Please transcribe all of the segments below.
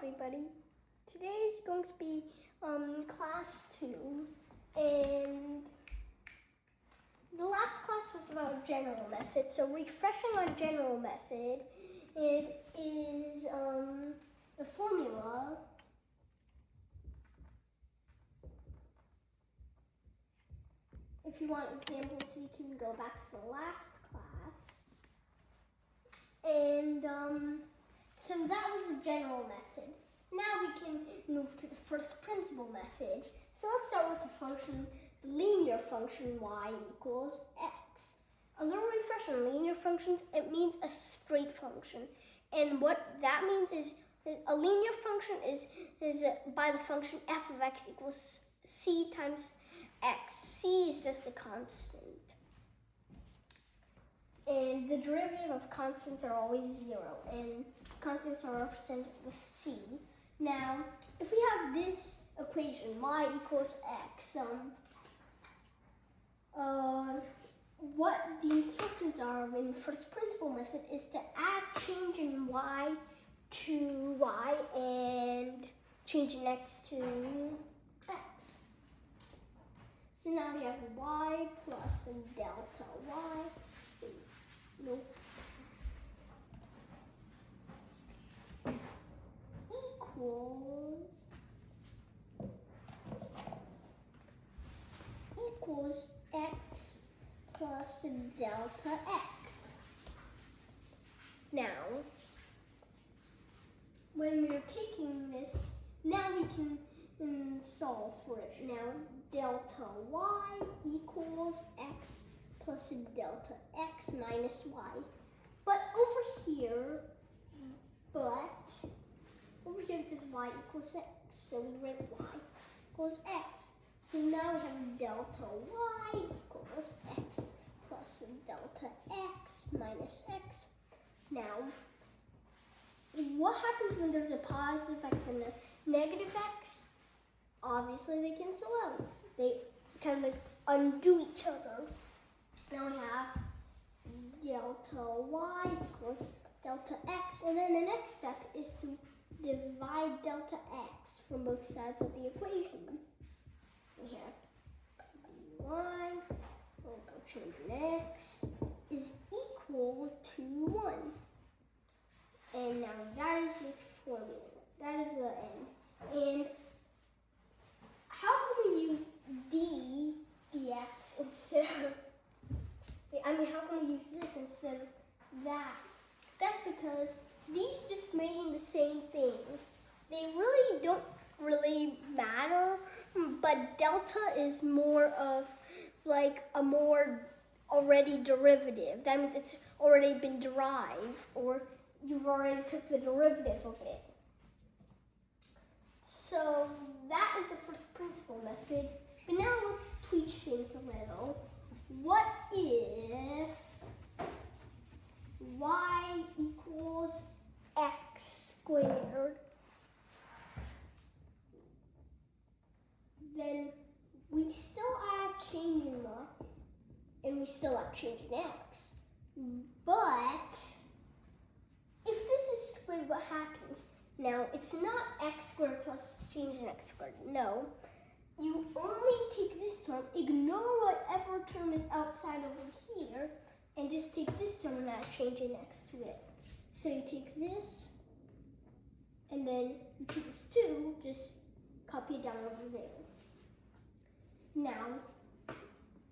everybody. Today is going to be class 2, and the last class was about general method. So refreshing on general method, it is the formula if you want examples, you can go back to the last class. And so that was the general method. Now we can move to the first principle method. So let's start with the function, the linear function y equals x. A little refresh on linear functions, it means a straight function. And what that means is a linear function is by the function f of x equals c times x. C is just a constant. And the derivative of constants are always 0, and constants are represented with c. Now, if we have this equation, y equals x, what the instructions are in first principle method is to add change in y to y and change in x to x. So now we have y plus delta y. Nope. Equals x plus delta x. Now, when we're taking this, now we can solve for it. Now, delta y equals x plus delta x minus y. But over here it says y equals x, so we write y equals x. So now we have delta y equals x plus delta x minus x. Now, what happens when there's a positive x and a negative x? Obviously they cancel out. They kind of like undo each other. Now we have delta y equals delta x, and then the next step is to divide delta x from both sides of the equation. We have y over change in x is equal to 1. And now that is the formula. That is the end. And how can we use dx instead of, how can we use this instead of that? That's because these just mean the same thing. They really don't really matter, but delta is more of like a more already derivative. That means it's already been derived, or you've already took the derivative of it. So that is the first principle method. But now let's tweak things a little. What if y equals x squared? Then we still add change in y, and we still have change in x. But if this is squared, what happens? Now, it's not x squared plus change in x squared. No. You only take this term, ignore whatever term is outside over here, and just take this term and add change in x to it. So you take this, and then you take this 2, just copy it down over there. Now,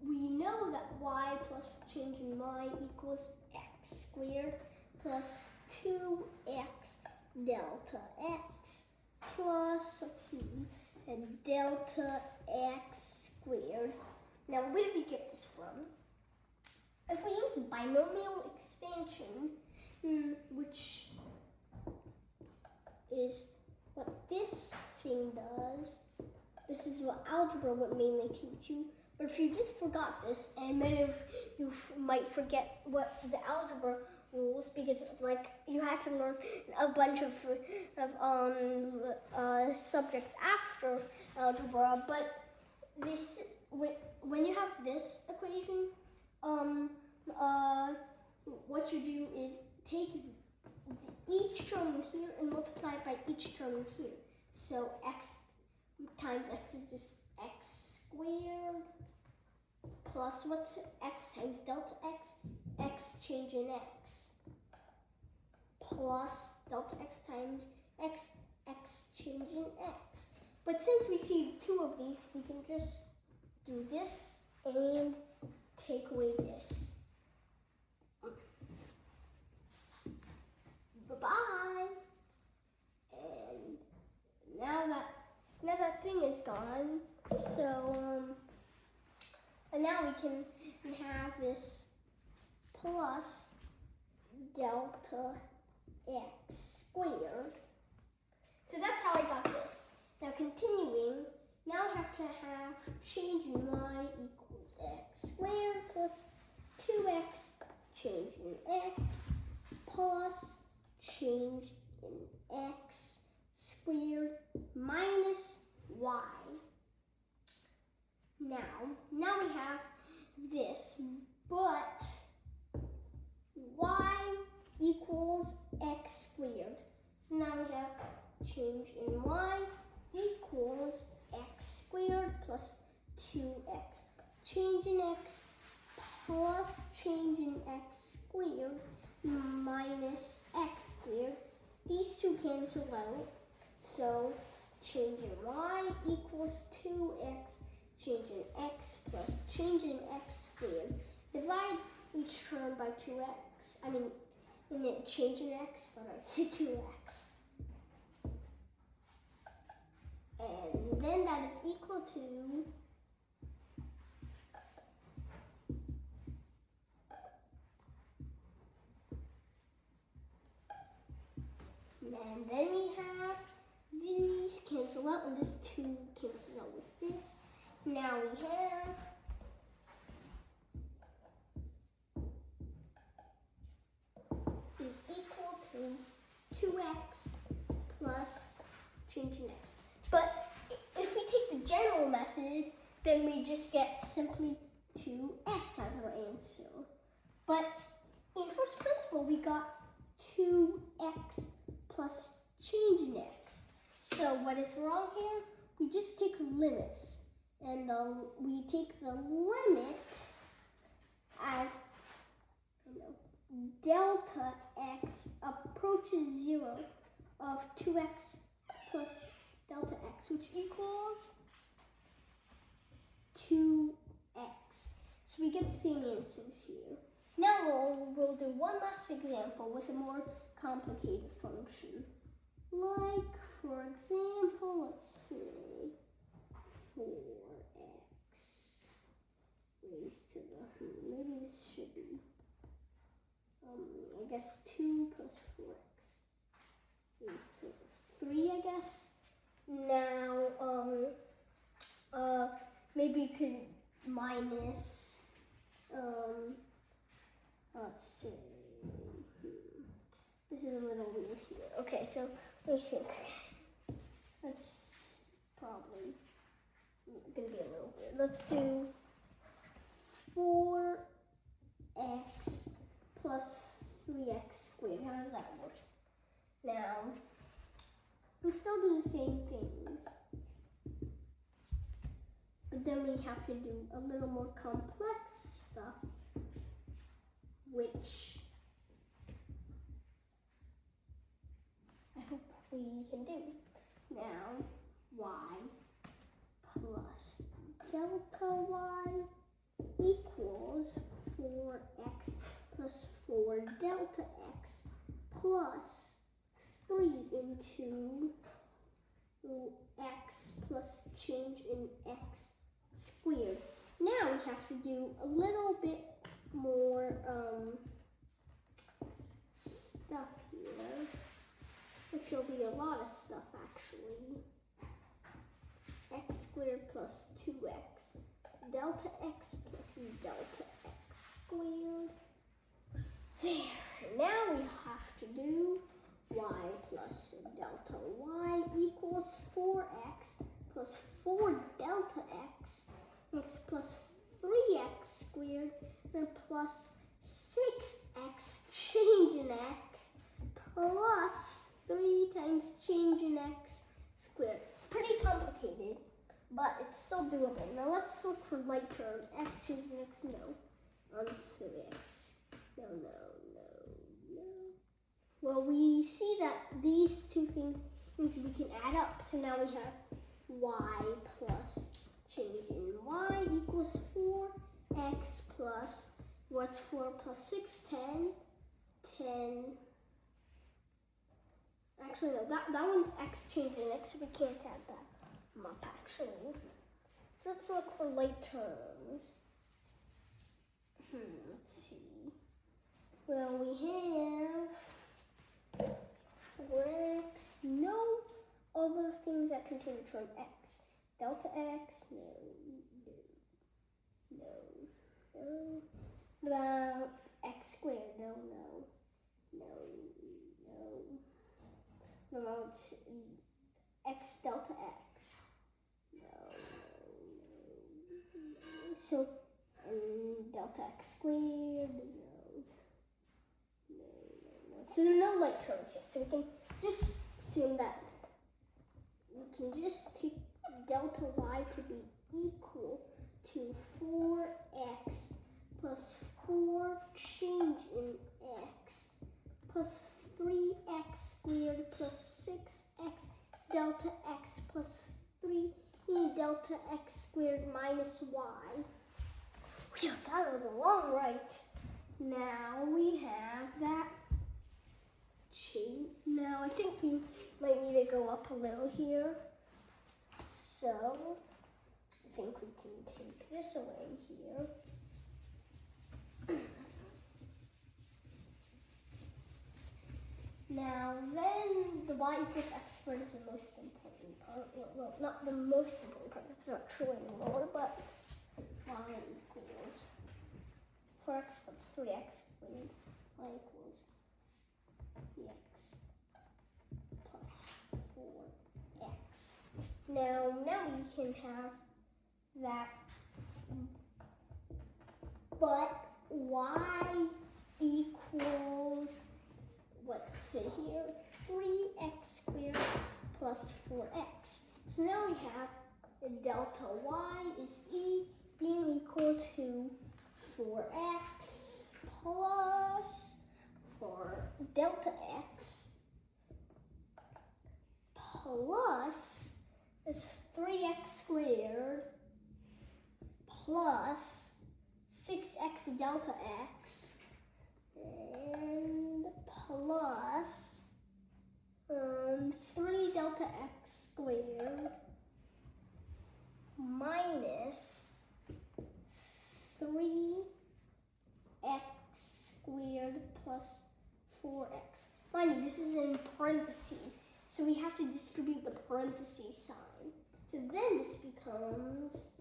we know that y plus change in y equals x squared plus 2x delta x plus, let's see, and delta x squared. Now, where did we get this from? If we use binomial expansion, which is what this thing does, this is what algebra would mainly teach you. But if you just forgot this, and many of you might forget what the algebra rules, because like you had to learn a bunch of subjects after algebra. But this, when you have this equation, what you do is take each term here and multiply multiply by each term here. So x times x is just x squared plus what's x times delta x? X change in x plus delta x times x, x change in x. But since we see two of these, we can just do this and take away this. Bye-bye. And now that thing is gone, so and now we can have this plus delta x squared. So that's how I got this. Now continuing, now I have to have change in y equals x squared plus 2x change in x plus change in x squared minus y. Now we have this, but y equals x squared. So now we have change in y equals x squared plus 2x. Change in x plus change in x squared minus x squared. These two cancel out. So change in y equals 2x. Change in x plus change in x squared. Divide each term by 2x. I mean, change in x, but I said 2x. And then that is equal to and then we have these cancel out, and this 2 cancels out with this. Now we have is equal to 2x plus change in x. But if we take the general method, then we just get simply 2x as our answer. But in first principle, we got 2x plus change in x. So what is wrong here? We just take limits. And we take the limit as delta x approaches 0 of 2x plus delta x, which equals 2x. So we get the same answers here. Now we'll do one last example with a more complicated function. Like, for example, let's say 4x raised to the, maybe this should be, I guess 2 plus 4x raised to the 3, I guess. Now, maybe you could minus, let's see, this is a little weird here. Okay, so let me think. That's probably gonna be a little weird. Let's do 4x plus 3x squared. How does that work? Now, we still do the same things, but then we have to do a little more complex stuff, which I hope we can do. Now, y plus delta y equals 4x plus 4 delta x plus 3 into x plus change in x squared. Now we have to do a little bit more stuff here, which will be a lot of stuff actually. X squared plus 2x, delta x plus delta x squared. There. Now we have to do y plus delta y equals 4x plus 4 delta x, x plus 3x squared, and plus 6x change in x plus 3 times change in x squared. Pretty complicated, but it's still doable. Now let's look for like terms. X change in x, no. On 3x. No. Well, we see that these two things means we can add up. So now we have y plus change in y equals 4x plus, what's 4 plus 6? 10. Actually, no, that one's x change in x, so we can't add that up, actually. So let's look for like terms. Let's see. Well, we have 4x, no other things that contain the term x. Delta x, no. What about x squared? No. No, it's x delta x. No. So, delta x squared, no. So there are no like terms here. So we can just assume that we can just take delta y to be equal to 4x plus 4 change in x plus 3x squared plus 6x delta x plus 3 delta x squared minus y. Phew, that was a long write. Now we have that chain. Now I think we might need to go up a little here. So I think we can take this away here. Now then the y equals x squared is the most important part. Well, not the most important part, that's not true anymore, but y equals 4x plus 3x squared, y equals 3x plus 4x. Now we can have that, but y equals, what's it here? 3x squared plus 4x. So now we have delta y is being equal to 4x plus, for delta x, plus is 3x squared plus 6x delta x and plus 3 delta x squared minus 3x squared plus 4x. Mind you, this is in parentheses, so we have to distribute the parentheses sign. So then this becomes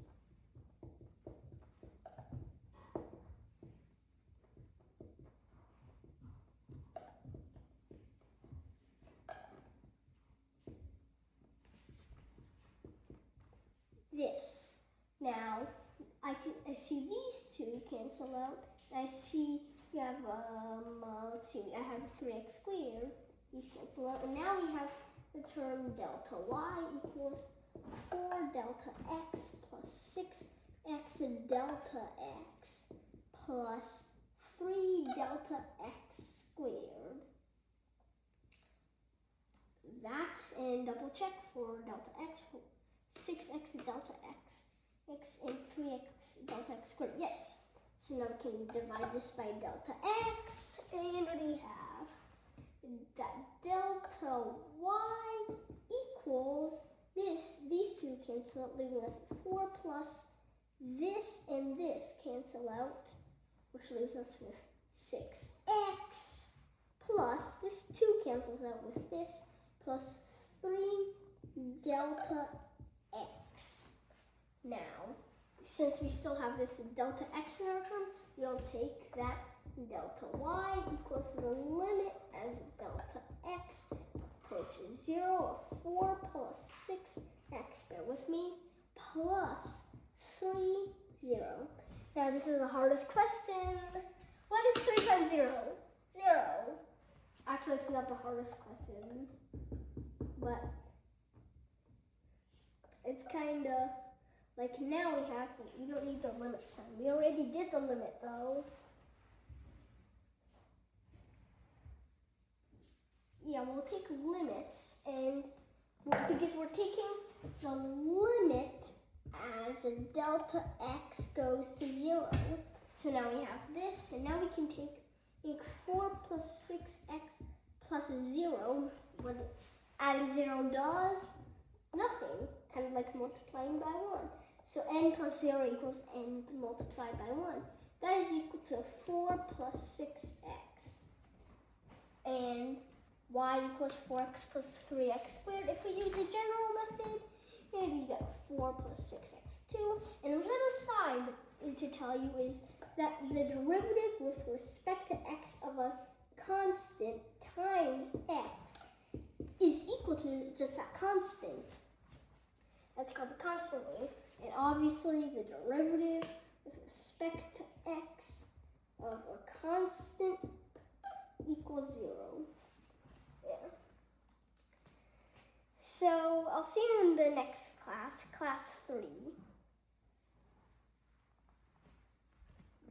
this. Now I see these two cancel out. I see you have let's see, I have 3x squared. These cancel out, and now we have the term delta y equals 4 delta x plus 6x delta x plus 3 delta x squared. That, and double check for delta x, for 6x delta x, x and 3x delta x squared. Yes. So now we can divide this by delta x, and what do we have? That delta y equals this. These two cancel out, leaving us with 4 plus this and this cancel out, which leaves us with 6x plus, this 2 cancels out with this, plus 3 delta x. Now, since we still have this delta x in our term, we'll take that delta y equals the limit as delta x approaches 0 of 4 plus 6x, bear with me, plus 3, 0. Now this is the hardest question. What is 3 times 0? 0. Actually, it's not the hardest question, but it's kind of like now we don't need the limit sign. We already did the limit though. Yeah, we'll take limits, and because we're taking the limit as delta x goes to 0. So now we have this, and now we can take 4 plus 6x plus 0. What adding 0 does? Nothing. Kind of like multiplying by 1. So n plus 0 equals n multiplied by 1. That is equal to 4 plus 6x. And y equals 4x plus 3x squared. If we use the general method, maybe you get 4 plus 6x too. And a little side to tell you is that the derivative with respect to x of a constant times x is equal to just that constant. That's called the constant rule. And obviously the derivative with respect to x of a constant equals 0. Yeah. So I'll see you in the next class, class 3.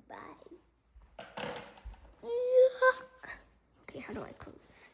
Bye. Okay, how do I close this?